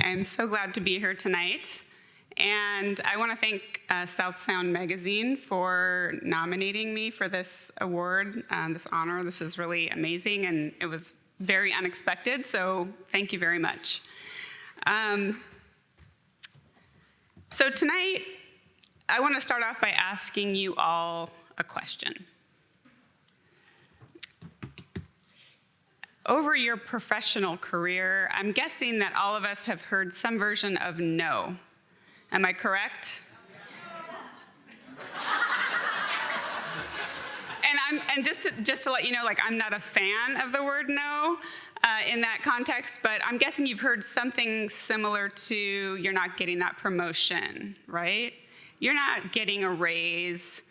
I'm so glad to be here tonight. And I want to thank South Sound Magazine for nominating me for this award, this honor. This is really amazing, and it was very unexpected, so thank you very much. So tonight, I want to start off by asking you all a question. Over your professional career, I'm guessing that all of us have heard some version of no. Am I correct? And just to let you know, like, I'm not a fan of the word no in that context, but I'm guessing you've heard something similar to you're not getting that promotion, right? You're not getting a raise,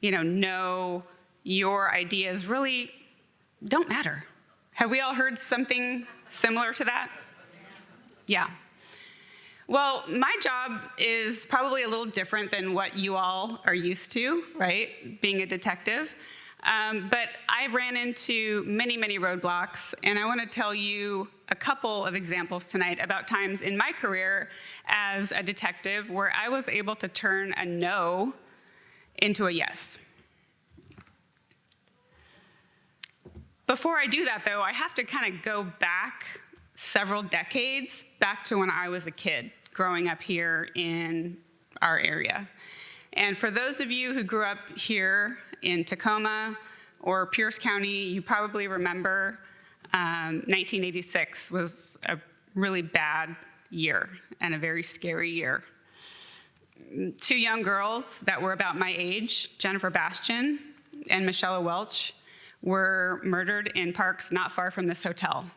no, your ideas really don't matter. Have we all heard something similar to that? Yeah. Well, my job is probably a little different than what you all are used to, right? Being a detective. But I ran into many, many roadblocks, and I want to tell you a couple of examples tonight about times in my career as a detective where I was able to turn a no into a yes. Before I do that, though, I have to kind of go back several decades, back to when I was a kid growing up here in our area. And for those of you who grew up here in Tacoma or Pierce County, you probably remember 1986 was a really bad year and a very scary year. 2 young girls that were about my age, Jennifer Bastian and Michelle Welch, were murdered in parks not far from this hotel.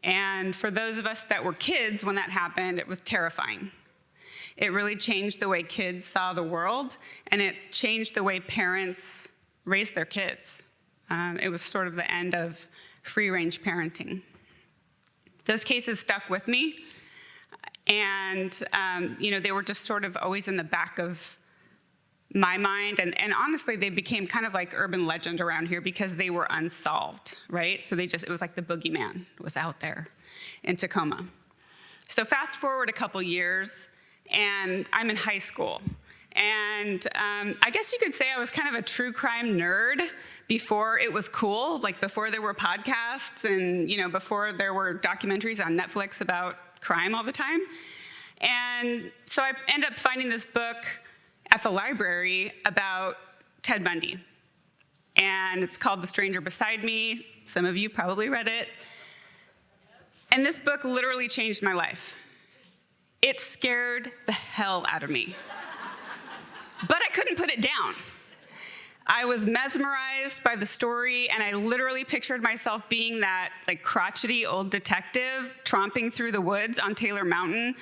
And for those of us that were kids when that happened, it was terrifying. It really changed the way kids saw the world, and it changed the way parents raised their kids. It was sort of the end of free-range parenting. Those cases stuck with me, and they were just sort of always in the back of my mind, and honestly, they became kind of like urban legend around here because they were unsolved, right? So it was like the boogeyman was out there in Tacoma. So fast forward a couple years, and I'm in high school. And I guess you could say I was kind of a true crime nerd before it was cool, like before there were podcasts and, before there were documentaries on Netflix about crime all the time. And so I ended up finding this book at the library about Ted Bundy. And it's called The Stranger Beside Me. Some of you probably read it. And this book literally changed my life. It scared the hell out of me. But I couldn't put it down. I was mesmerized by the story, and I literally pictured myself being that crotchety old detective tromping through the woods on Taylor Mountain,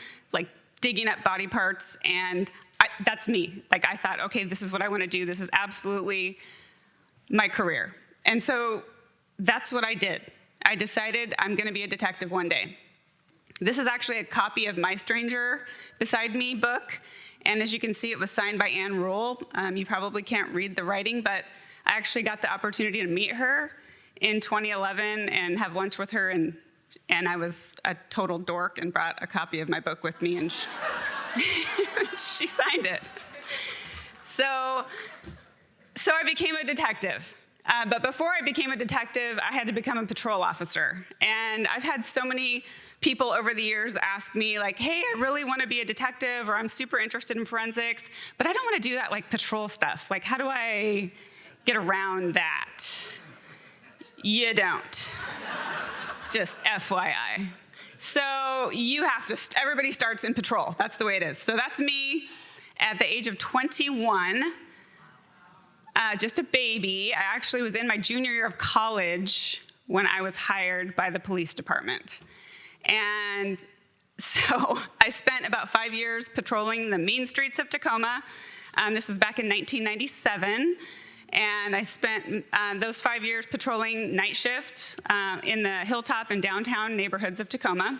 digging up body parts, and that's me. I thought, okay, this is what I want to do. This is absolutely my career. And so that's what I did. I decided I'm going to be a detective one day. This is actually a copy of My Stranger Beside Me book. And as you can see, it was signed by Anne Rule. You probably can't read the writing, but I actually got the opportunity to meet her in 2011 and have lunch with her. And I was a total dork and brought a copy of my book with me, and she signed it. So I became a detective. But before I became a detective, I had to become a patrol officer. And I've had so many people over the years ask me, hey, I really want to be a detective, or I'm super interested in forensics, but I don't want to do that patrol stuff. How do I get around that? You don't. Just FYI. So everybody starts in patrol. That's the way it is. So that's me at the age of 21. Just a baby. I actually was in my junior year of college when I was hired by the police department. And so I spent about 5 years patrolling the mean streets of Tacoma. This was back in 1997. And I spent those 5 years patrolling night shift in the hilltop and downtown neighborhoods of Tacoma.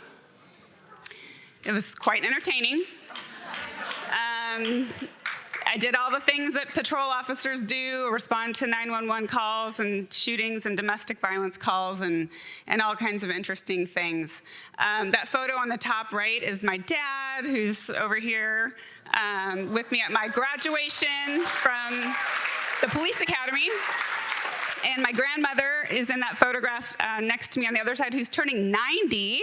It was quite entertaining. I did all the things that patrol officers do, respond to 911 calls and shootings and domestic violence calls and all kinds of interesting things. That photo on the top right is my dad, who's over here with me at my graduation from the police academy. And my grandmother is in that photograph next to me on the other side, who's turning 90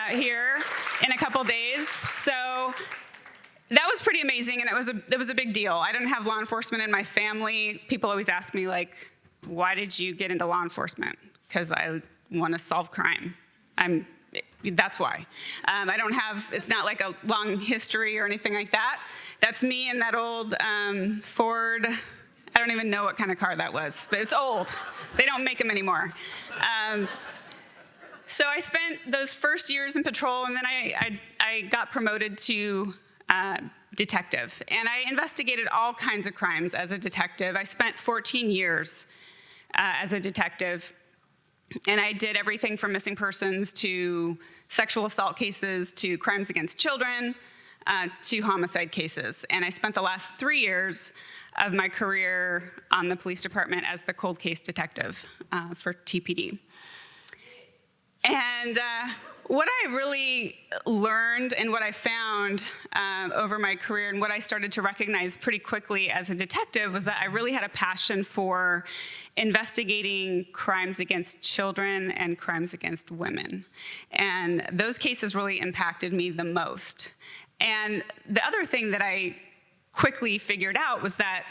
here in a couple days. So that was pretty amazing, and it was a big deal. I didn't have law enforcement in my family. People always ask me, like, why did you get into law enforcement? Because I want to solve crime. That's why. I don't have, it's not like a long history or anything like that. That's me in that old Ford, I don't even know what kind of car that was, but it's old. They don't make them anymore. So I spent those first years in patrol, and then I got promoted to detective. And I investigated all kinds of crimes as a detective. I spent 14 years as a detective. And I did everything from missing persons to sexual assault cases to crimes against children to homicide cases. And I spent the last 3 years of my career on the police department as the cold case detective for TPD. And what I really learned and what I found over my career and what I started to recognize pretty quickly as a detective was that I really had a passion for investigating crimes against children and crimes against women. And those cases really impacted me the most. And the other thing that I quickly figured out was that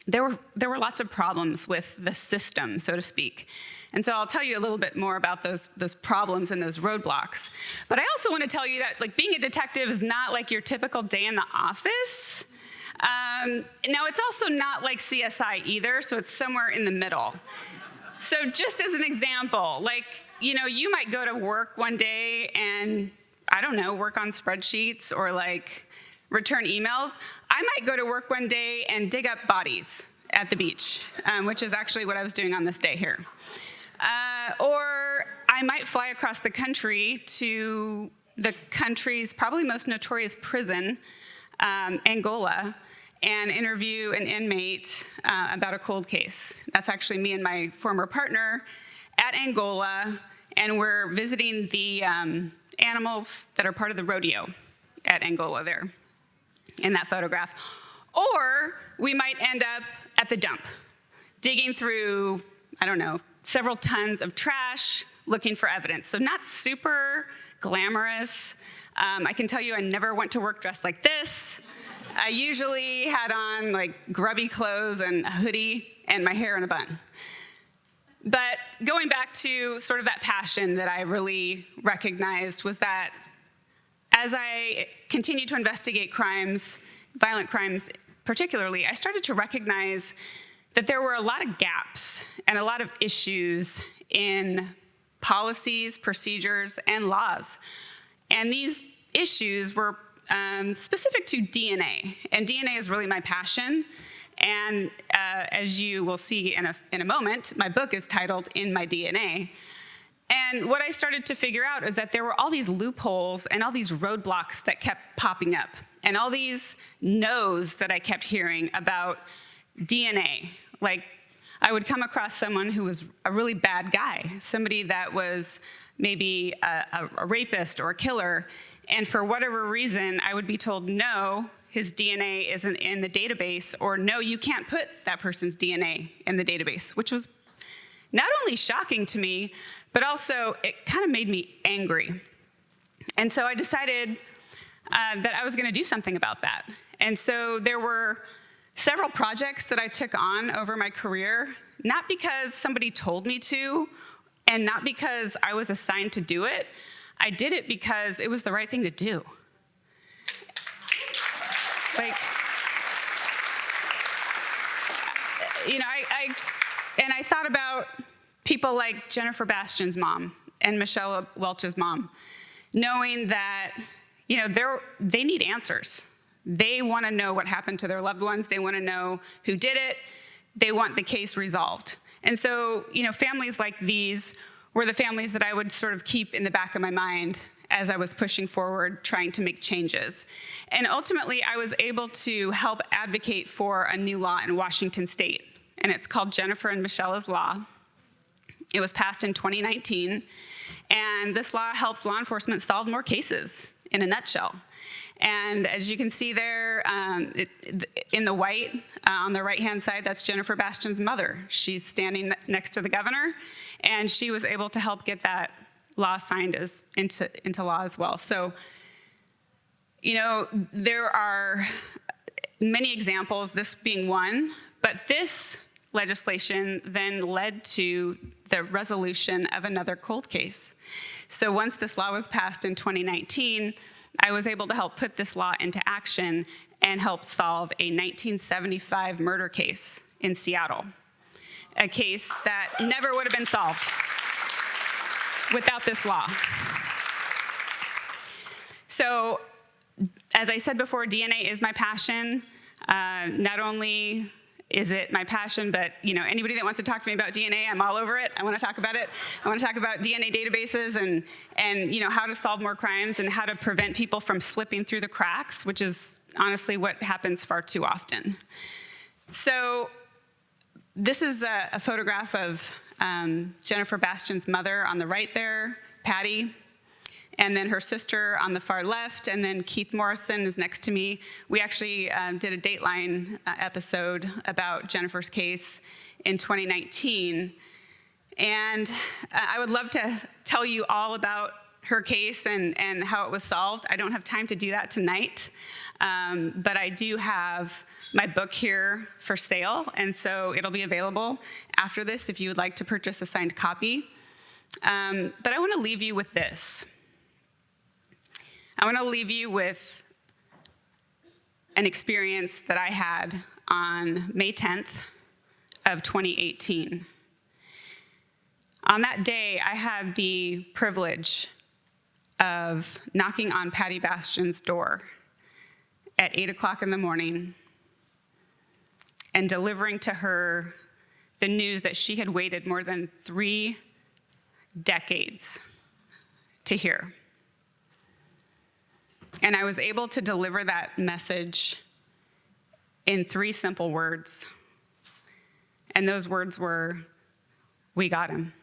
there were lots of problems with the system, so to speak. And so I'll tell you a little bit more about those problems and those roadblocks. But I also want to tell you that, like, being a detective is not like your typical day in the office. Now, it's also not like CSI either, so it's somewhere in the middle. So just as an example, like, you might go to work one day and, I don't know, work on spreadsheets or like return emails. I might go to work one day and dig up bodies at the beach, which is actually what I was doing on this day here. Or I might fly across the country to the country's probably most notorious prison, Angola, and interview an inmate about a cold case. That's actually me and my former partner at Angola, and we're visiting the animals that are part of the rodeo at Angola there in that photograph. Or we might end up at the dump, digging through, I don't know, several tons of trash, looking for evidence. So not super glamorous. I can tell you I never went to work dressed like this. I usually had on like grubby clothes and a hoodie and my hair in a bun. But going back to sort of that passion that I really recognized was that as I continued to investigate crimes, violent crimes particularly, I started to recognize that there were a lot of gaps and a lot of issues in policies, procedures, and laws. And these issues were specific to DNA. And DNA is really my passion. And as you will see in a moment, my book is titled In My DNA. And what I started to figure out is that there were all these loopholes and all these roadblocks that kept popping up, and all these no's that I kept hearing about DNA. Like, I would come across someone who was a really bad guy, somebody that was maybe a rapist or a killer, and for whatever reason, I would be told, no, his DNA isn't in the database, or no, you can't put that person's DNA in the database, which was not only shocking to me, but also it kind of made me angry. And so I decided that I was going to do something about that. And so there were several projects that I took on over my career, not because somebody told me to, and not because I was assigned to do it. I did it because it was the right thing to do. Like, I thought about people like Jennifer Bastian's mom and Michelle Welch's mom, knowing that, they need answers. They want to know what happened to their loved ones. They want to know who did it. They want the case resolved. And so, families like these were the families that I would sort of keep in the back of my mind as I was pushing forward, trying to make changes. And ultimately, I was able to help advocate for a new law in Washington state, and it's called Jennifer and Michelle's Law. It was passed in 2019, and this law helps law enforcement solve more cases, in a nutshell. And as you can see there, in the white, on the right-hand side, that's Jennifer Bastian's mother. She's standing next to the governor, and she was able to help get that law signed into law as well. So, there are many examples, this being one, but this legislation then led to the resolution of another cold case. So once this law was passed in 2019, I was able to help put this law into action and help solve a 1975 murder case in Seattle, a case that never would have been solved without this law. So, as I said before, DNA is my passion. Not only is it my passion, but anybody that wants to talk to me about DNA, I'm all over it. I want to talk about it. I want to talk about DNA databases and how to solve more crimes and how to prevent people from slipping through the cracks, which is honestly what happens far too often. So this is a photograph of Jennifer Bastian's mother on the right there, Patty, and then her sister on the far left, and then Keith Morrison is next to me. We actually did a Dateline episode about Jennifer's case in 2019. And I would love to tell you all about her case and how it was solved. I don't have time to do that tonight, but I do have my book here for sale, and so it'll be available after this if you would like to purchase a signed copy. But I want to leave you with this. I want to leave you with an experience that I had on May 10th of 2018. On that day, I had the privilege of knocking on Patty Bastian's door at 8 o'clock in the morning and delivering to her the news that she had waited more than 3 decades to hear. And I was able to deliver that message in 3 simple words. And those words were, "We got him."